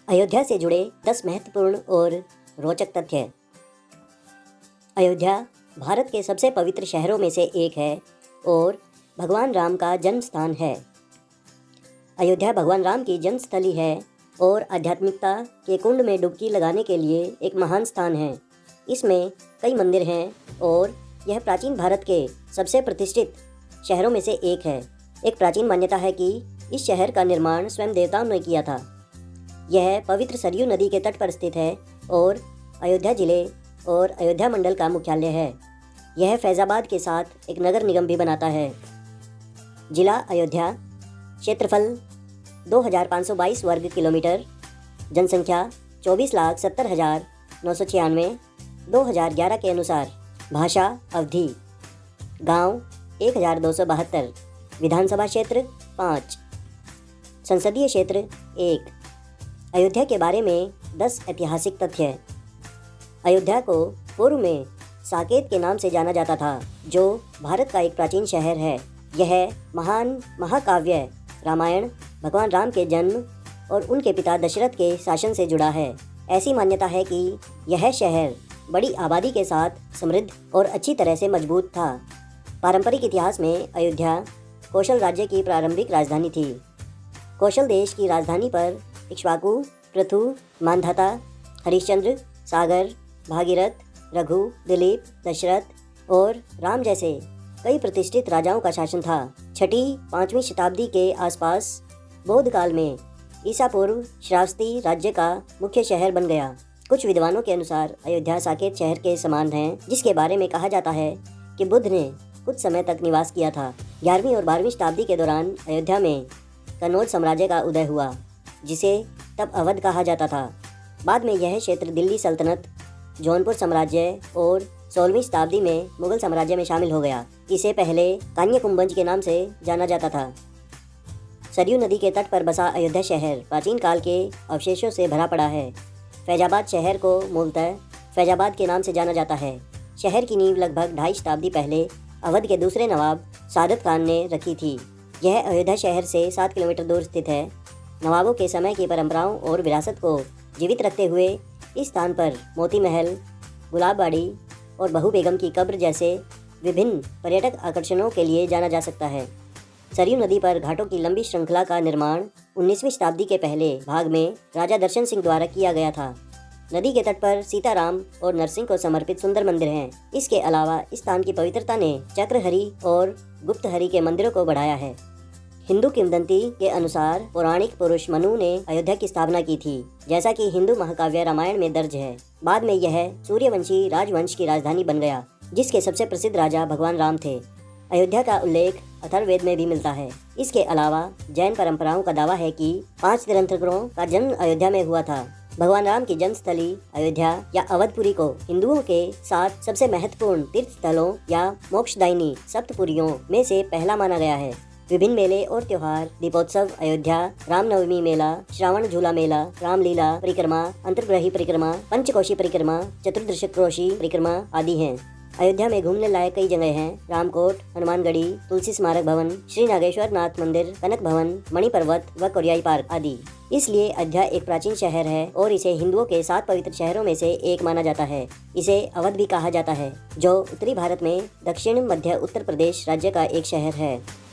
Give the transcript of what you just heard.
अयोध्या से जुड़े 10 महत्वपूर्ण और रोचक तथ्य। अयोध्या भारत के सबसे पवित्र शहरों में से एक है और भगवान राम का जन्म स्थान है। अयोध्या भगवान राम की जन्मस्थली है और आध्यात्मिकता के कुंड में डुबकी लगाने के लिए एक महान स्थान है। इसमें कई मंदिर हैं और यह प्राचीन भारत के सबसे प्रतिष्ठित शहरों में से एक है। एक प्राचीन मान्यता है कि इस शहर का निर्माण स्वयं देवताओं ने किया था। यह पवित्र सरयू नदी के तट पर स्थित है और अयोध्या जिले और अयोध्या मंडल का मुख्यालय है। यह फैज़ाबाद के साथ एक नगर निगम भी बनाता है। जिला अयोध्या, क्षेत्रफल 2522 वर्ग किलोमीटर, जनसंख्या 24,70,996, 2011 के अनुसार। भाषा अवधी, गांव 1272, विधानसभा क्षेत्र 5, संसदीय क्षेत्र 1। अयोध्या के बारे में 10 ऐतिहासिक तथ्य। अयोध्या को पूर्व में साकेत के नाम से जाना जाता था, जो भारत का एक प्राचीन शहर है। यह महान महाकाव्य रामायण, भगवान राम के जन्म और उनके पिता दशरथ के शासन से जुड़ा है। ऐसी मान्यता है कि यह शहर बड़ी आबादी के साथ समृद्ध और अच्छी तरह से मजबूत था। पारंपरिक इतिहास में अयोध्या कौशल राज्य की प्रारंभिक राजधानी थी। कौशल देश की राजधानी पर इक्ष्वाकु, पृथु, मांधाता, हरिश्चंद्र, सागर, भागीरथ, रघु, दिलीप, दशरथ और राम जैसे कई प्रतिष्ठित राजाओं का शासन था। 6वीं-5वीं शताब्दी के आसपास बौद्ध काल में ईसा पूर्व श्रावस्ती राज्य का मुख्य शहर बन गया। कुछ विद्वानों के अनुसार अयोध्या साकेत शहर के समान है, जिसके बारे में कहा जाता है कि बुद्ध ने कुछ समय तक निवास किया था। 11वीं और 12वीं शताब्दी के दौरान अयोध्या में कन्नौज साम्राज्य का उदय हुआ, जिसे तब अवध कहा जाता था। बाद में यह क्षेत्र दिल्ली सल्तनत, जौनपुर साम्राज्य और 16वीं शताब्दी में मुगल साम्राज्य में शामिल हो गया। इसे पहले कान्याकुंभज के नाम से जाना जाता था। सरयू नदी के तट पर बसा अयोध्या शहर प्राचीन काल के अवशेषों से भरा पड़ा है। फैज़ाबाद शहर को मूलतः फैज़ाबाद के नाम से जाना जाता है। शहर की नींव लगभग 2.5 शताब्दी पहले अवध के दूसरे नवाब सादत खान ने रखी थी। यह अयोध्या शहर से 7 किलोमीटर दूर स्थित है। नवाबों के समय की परंपराओं और विरासत को जीवित रखते हुए इस स्थान पर मोती महल, गुलाबबाड़ी और बहू बेगम की कब्र जैसे विभिन्न पर्यटक आकर्षणों के लिए जाना जा सकता है। सरयू नदी पर घाटों की लंबी श्रृंखला का निर्माण 19वीं शताब्दी के पहले भाग में राजा दर्शन सिंह द्वारा किया गया था। नदी के तट पर सीताराम और नरसिंह को समर्पित सुंदर मंदिर हैं। इसके अलावा इस स्थान की पवित्रता ने चक्रहरि और गुप्तहरि के मंदिरों को बढ़ाया है। हिंदू किंवदंती के अनुसार पौराणिक पुरुष मनु ने अयोध्या की स्थापना की थी, जैसा कि हिंदू महाकाव्य रामायण में दर्ज है। बाद में यह सूर्यवंशी राजवंश की राजधानी बन गया, जिसके सबसे प्रसिद्ध राजा भगवान राम थे। अयोध्या का उल्लेख अथर्ववेद में भी मिलता है। इसके अलावा जैन परंपराओं का दावा है कि 5 तीर्थंकरों का जन्म अयोध्या में हुआ था। भगवान राम की जन्मस्थली अयोध्या या अवधपुरी को हिंदुओं के 7 सबसे महत्वपूर्ण तीर्थ स्थलों या मोक्षदायिनी सप्तपुरियों में से पहला माना गया है। विभिन्न मेले और त्योहार, दीपोत्सव, अयोध्या रामनवमी मेला, श्रावण झूला मेला, रामलीला परिक्रमा, अंतर्ग्रही परिक्रमा, पंचकोशी परिक्रमा, चतुर्दशक्रोशी परिक्रमा आदि हैं। अयोध्या में घूमने लायक कई जगह हैं। रामकोट, हनुमानगढ़ी, तुलसी स्मारक भवन, श्री नागेश्वर नाथ मंदिर, कनक भवन, मणि पर्वत व कोरियाई पार्क आदि। इसलिए अयोध्या एक प्राचीन शहर है और इसे हिंदुओं के 7 पवित्र शहरों में से एक माना जाता है। इसे अवध भी कहा जाता है, जो उत्तरी भारत में दक्षिण मध्य उत्तर प्रदेश राज्य का एक शहर है।